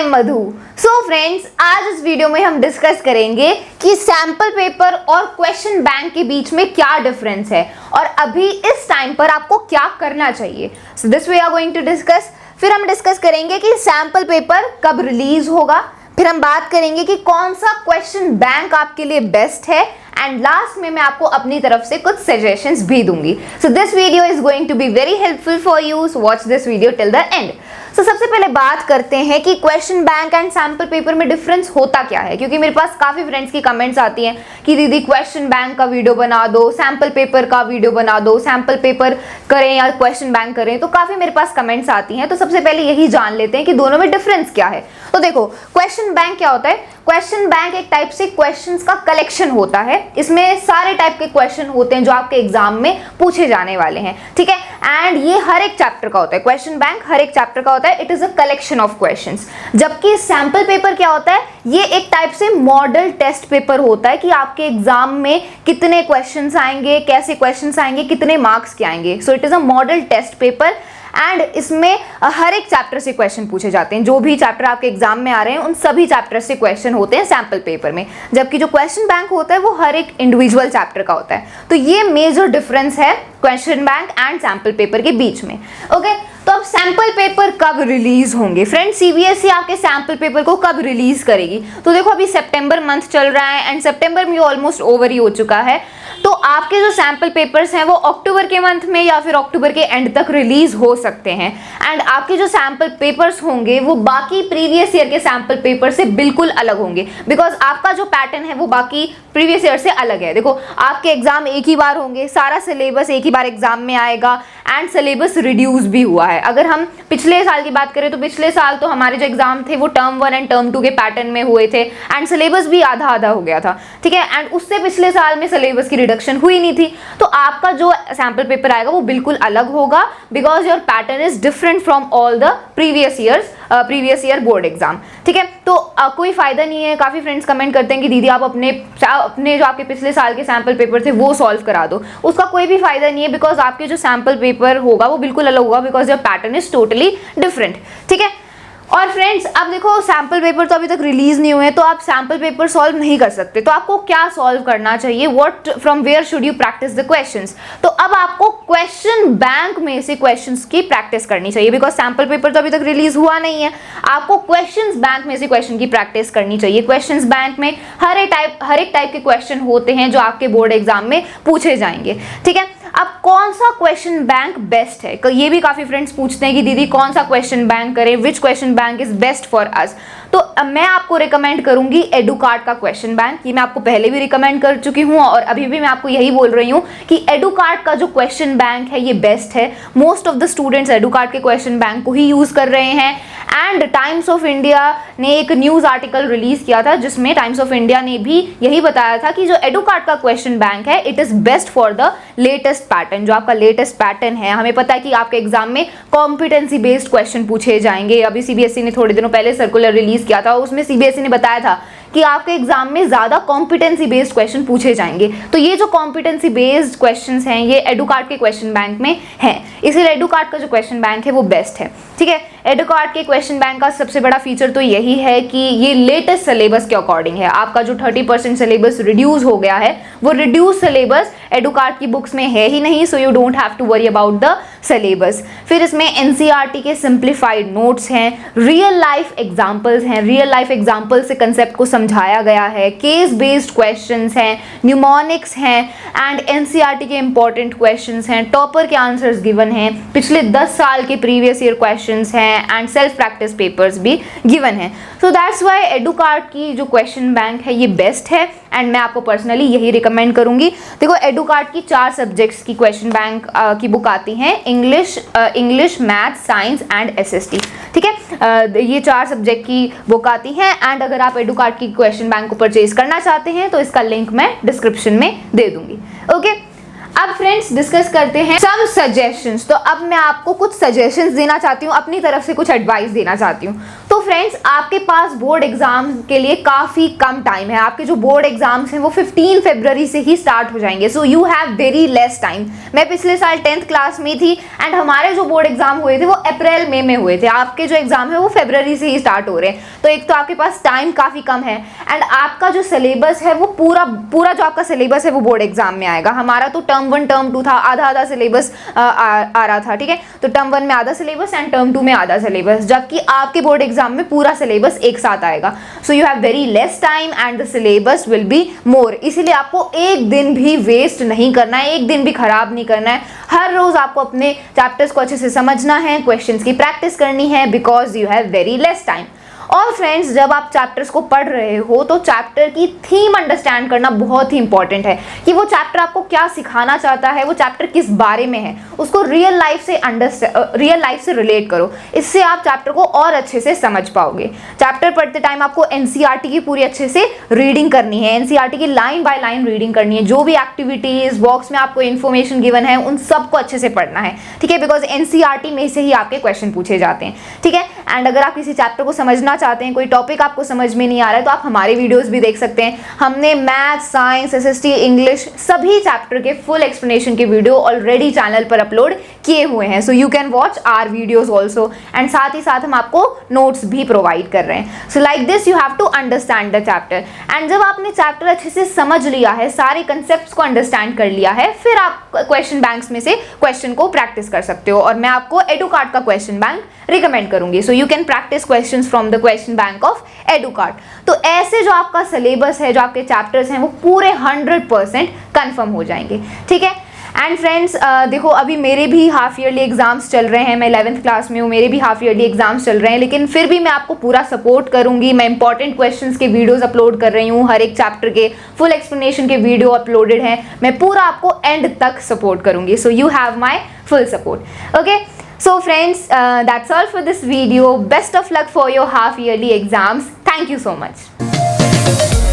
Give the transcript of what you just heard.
मधु। So friends, आज इस video में हम डिस्कस करेंगे कि सैंपल पेपर और क्वेश्चन बैंक के बीच में क्या डिफरेंस है और अभी इस टाइम पर आपको क्या करना चाहिए। So this we are going to discuss. फिर हम डिस्कस करेंगे कि सैंपल पेपर कब रिलीज होगा। फिर हम बात करेंगे कि कौन सा क्वेश्चन बैंक आपके लिए बेस्ट है एंड लास्ट में मैं आपको अपनी तरफ से कुछ सजेशंस भी दूंगी। So this video is going to be very helpful for you, so watch this video till the end. So सबसे पहले बात करते हैं कि question bank and sample paper में डिफरेंस होता क्या है, क्योंकि मेरे पास काफी फ्रेंड्स की कमेंट्स आती हैं कि दीदी क्वेश्चन बैंक का वीडियो बना दो, सैंपल पेपर का वीडियो बना दो, सैंपल पेपर करें या क्वेश्चन बैंक करें। तो काफी मेरे पास कमेंट्स आती हैं। तो सबसे पहले यही जान लेते हैं कि दोनों में डिफरेंस क्या है। तो देखो, क्वेश्चन बैंक क्या होता है? क्वेश्चन बैंक एक टाइप से क्वेश्चंस का कलेक्शन होता है। इसमें सारे टाइप के क्वेश्चन होते हैं जो आपके एग्जाम में पूछे जाने वाले हैं, ठीक है। एंड ये हर एक चैप्टर का होता है। क्वेश्चन बैंक हर एक चैप्टर का होता है। It is a collection of questions. जबकि सैंपल पेपर क्या होता है? ये एक टाइप से मॉडल टेस्ट पेपर होता है कि आपके एग्जाम में कितने क्वेश्चंस आएंगे, कैसे क्वेश्चंस आएंगे, कितने मार्क्स के आएंगे। So it is a model test paper and इसमें हर एक चैप्टर से क्वेश्चन पूछे जाते हैं। जो भी चैप्टर आपके एग्जाम में आ रहे हैं उन सभी चैप्टर से क्वेश्चन होते हैं सैंपल पेपर में। जबकि जो क्वेश्चन बैंक होता है वो हर एक इंडिविजुअल चैप्टर का होता है। तो ये मेजर डिफरेंस है question bank and sample paper के बीच में। ओके, तो अब सैंपल पेपर कब रिलीज होंगे? फ्रेंड्स, सीबीएसई आपके सैंपल पेपर को कब रिलीज करेगी? तो देखो, अभी सितंबर मंथ चल रहा है एंड सितंबर में ऑलमोस्ट ओवर ही हो चुका है। तो आपके जो सैंपल पेपर्स हैं वो अक्टूबर के मंथ में या फिर अक्टूबर के एंड तक रिलीज हो सकते हैं। एंड आपके जो सैंपल पेपर्स होंगे वो बाकी प्रीवियस ईयर के सैंपल पेपर से बिल्कुल अलग होंगे, बिकॉज आपका जो पैटर्न है वो बाकी प्रीवियस ईयर से अलग है। देखो, आपके एग्जाम एक ही बार होंगे, सारा सिलेबस एक ही बार एग्जाम में आएगा एंड सिलेबस रिड्यूस भी हुआ है। अगर हम पिछले साल की बात करें तो पिछले साल तो हमारे जो एग्जाम थे वो टर्म 1 एंड टर्म 2 के पैटर्न में हुए थे एंड सिलेबस भी आधा आधा हो गया था, ठीक है। एंड उससे पिछले साल में सिलेबस की रिडक्शन हुई नहीं थी। तो आपका जो सैंपल पेपर आएगा वो बिल्कुल अलग होगा, because your pattern is different from all the previous year board exam, ठीक है। तो कोई फायदा नहीं है। काफी फ्रेंड्स कमेंट करते हैं कि दीदी आप अपने जो आपके पिछले साल के सैंपल पेपर थे वो सॉल्व करा दो। उसका कोई भी फायदा नहीं है, बिकॉज आपके जो सैंपल पेपर होगा वो बिल्कुल अलग होगा, because your pattern is totally different, ठीक है। और फ्रेंड्स, अब देखो, सैंपल पेपर तो अभी तक रिलीज नहीं हुए, तो आप सैंपल पेपर सॉल्व नहीं कर सकते। तो आपको क्या सॉल्व करना चाहिए? What from where should you practice the questions? तो अब आपको क्वेश्चन बैंक में से क्वेश्चंस की प्रैक्टिस करनी चाहिए, बिकॉज सैंपल पेपर तो अभी तक रिलीज हुआ नहीं है। आपको क्वेश्चंस बैंक में से क्वेश्चन की प्रैक्टिस करनी चाहिए। क्वेश्चंस बैंक में हर एक टाइप के क्वेश्चन होते हैं जो आपके बोर्ड एग्जाम में पूछे जाएंगे, ठीक है। अब कौन सा क्वेश्चन बैंक बेस्ट है? ये भी काफी फ्रेंड्स पूछते हैं कि दीदी कौन सा क्वेश्चन बैंक करें, which question bank is best for us. तो मैं आपको रिकमेंड करूंगी एडुकार्ट का क्वेश्चन बैंक। ये मैं आपको पहले भी रिकमेंड कर चुकी हूँ और अभी भी मैं आपको यही बोल रही हूँ कि एडुकार्ट का जो क्वेश्चन बैंक है ये बेस्ट है। मोस्ट ऑफ द स्टूडेंट्स एडुकार्ट के क्वेश्चन बैंक को ही यूज कर रहे हैं। एंड टाइम्स ऑफ इंडिया ने एक न्यूज आर्टिकल रिलीज किया था जिसमें टाइम्स ऑफ इंडिया ने भी यही बताया था कि जो एडुकार्ट का क्वेश्चन बैंक है it is best for the latest pattern. जो आपका लेटेस्ट पैटर्न है, हमें पता है कि आपके एग्जाम में कॉम्पिटेंसी बेस्ड क्वेश्चन पूछे जाएंगे। अभी सीबीएसई ने थोड़े दिनों पहले सर्कुलर रिलीज किया था, उसमें सीबीएसई ने बताया था कि आपके एग्जाम में ज्यादा कॉम्पिटेंसी बेस्ड क्वेश्चन पूछे जाएंगे। तो ये जो कॉम्पिटेंसी बेस्ड क्वेश्चंस हैं ये एडुकार्ट के क्वेश्चन बैंक में है, इसलिए एडुकार्ट का जो क्वेश्चन बैंक है वो बेस्ट है, ठीक है। एडुकार्ट के क्वेश्चन बैंक का सबसे बड़ा फीचर तो यही है कि ये लेटेस्ट सिलेबस के अकॉर्डिंग है। आपका जो 30% सिलेबस रिड्यूस हो गया है वो रिड्यूस सिलेबस एडुकार्ट की बुक्स में है ही नहीं, so you don't have to worry about the syllabus. फिर इसमें एनसीईआरटी के सिंप्लीफाइड नोट्स हैं, रियल लाइफ एग्जांपल्स हैं, रियल लाइफ एग्जांपल से कंसेप्ट को समझाया गया है, केस बेस्ड क्वेश्चंस हैं, न्यूमोनिक्स हैं एंड एनसीईआरटी के इंपॉर्टेंट क्वेश्चंस हैं, टॉपर के आंसर्स गिवन हैं, पिछले 10 साल के प्रीवियस ईयर क्वेश्चंस हैं एंड सेल्फ प्रैक्टिस पेपर्स भी गिवन हैं। सो दैट्स व्हाई एडुकार्ट की जो क्वेश्चन बैंक है ये बेस्ट है एंड मैं आपको पर्सनली यही रिकमेंड करूंगी। देखो, एडुकार्ट की 4 सब्जेक्ट्स की क्वेश्चन बैंक की बुक आती हैं, English, math, science and SST, ठीक है। ये 4 सब्जेक्ट की बुक आती हैं एंड अगर आप एडुकार्ट की क्वेश्चन बैंक को परचेज करना चाहते हैं तो इसका लिंक मैं डिस्क्रिप्शन में दे दूंगी, ओके। अब फ्रेंड्स डिस्कस करते हैं सम सजेशंस। तो अब मैं आपको कुछ सजेशंस देना चाहती हूँ, अपनी तरफ से कुछ एडवाइस देना चाहती हूँ। तो फ्रेंड्स आपके पास बोर्ड एग्जाम के लिए काफ़ी कम टाइम है। आपके जो बोर्ड एग्जाम्स हैं वो 15 फरवरी से ही स्टार्ट हो जाएंगे। So you have very less time. मैं पिछले साल 10th क्लास में थी एंड हमारे जो बोर्ड एग्जाम हुए थे वो अप्रैल मई में हुए थे। आपके जो एग्जाम है वो फरवरी से ही स्टार्ट हो रहे हैं। तो एक तो आपके पास टाइम काफ़ी कम है एंड आपका जो सिलेबस है वो पूरा जो आपका सिलेबस है वो बोर्ड एग्जाम में आएगा। हमारा तो टर्म 1 टर्म 2 था, आधा सिलेबस आ रहा था, ठीक है। तो टर्म 1 में आधा सिलेबस एंड टर्म 2 में आधा सिलेबस, जबकि आपके बोर्ड एग्जाम में पूरा सिलेबस एक साथ आएगा। So you have very less time and the syllabus will be more. इसीलिए आपको एक दिन भी वेस्ट नहीं करना है, एक दिन भी खराब नहीं करना है। हर रोज आपको अपने चैप्टर्स को अच्छे से समझना है, क्वेश्चंस की प्रैक्टिस करनी है, because you have very less time. और फ्रेंड्स जब आप चैप्टर्स को पढ़ रहे हो तो चैप्टर की थीम अंडरस्टैंड करना बहुत ही इंपॉर्टेंट है कि वो चैप्टर आपको क्या सिखाना चाहता है, वो चैप्टर किस बारे में है, उसको रियल लाइफ से रिलेट करो। इससे आप चैप्टर को और अच्छे से समझ पाओगे। चैप्टर पढ़ते टाइम आपको एनसीईआरटी की पूरी अच्छे से रीडिंग करनी है, एनसीईआरटी की लाइन बाय लाइन रीडिंग करनी है। जो भी एक्टिविटीज बॉक्स में आपको इन्फॉर्मेशन गिवन है उन सबको अच्छे से पढ़ना है, ठीक है, बिकॉज एनसीईआरटी में से ही आपके क्वेश्चन पूछे जाते हैं, ठीक है। एंड अगर आप किसी चैप्टर को समझना चाहते हैं, कोई टॉपिक आपको समझ में नहीं आ रहा है, तो आप हमारे वीडियोस भी देख सकते हैं। हमने मैथ, साइंस, एसएसटी, इंग्लिश सभी चैप्टर के फुल एक्सप्लेनेशन के वीडियो ऑलरेडी चैनल पर अपलोड किए हुए हैं। So you can watch our videos also and साथ ही साथ हम आपको नोट्स भी प्रोवाइड कर रहे हैं। So like this you have to understand the chapter. And जब आपने चैप्टर अच्छे से समझ लिया है, सारे कंसेप्ट को अंडरस्टैंड कर लिया है, फिर आप क्वेश्चन बैंक्स में से क्वेश्चन को प्रैक्टिस कर सकते हो। और मैं आपको एडुकार्ड का क्वेश्चन बैंक रिकमेंड करूंगी। So you can practise questions from the question bank of Educart. तो ऐसे जो आपका सिलेबस है, जो आपके चैप्टर्स हैं, वो पूरे 100% कंफर्म हो जाएंगे, ठीक है। एंड फ्रेंड्स देखो अभी मेरे भी हाफ ईयरली एग्जाम्स चल रहे हैं। मैं 11th क्लास में हूँ, मेरे भी हाफ ईयरली एग्जाम्स चल रहे हैं, लेकिन फिर भी मैं आपको पूरा सपोर्ट करूंगी। मैं इंपॉर्टेंट क्वेश्चंस के वीडियोस अपलोड कर रही हूँ, हर एक चैप्टर के फुल एक्सप्लेनेशन के वीडियो अपलोडेड हैं। मैं पूरा आपको एंड तक सपोर्ट करूंगी। So you have my full support, okay. So friends, that's all for this video. Best of luck for your half yearly exams. Thank you so much.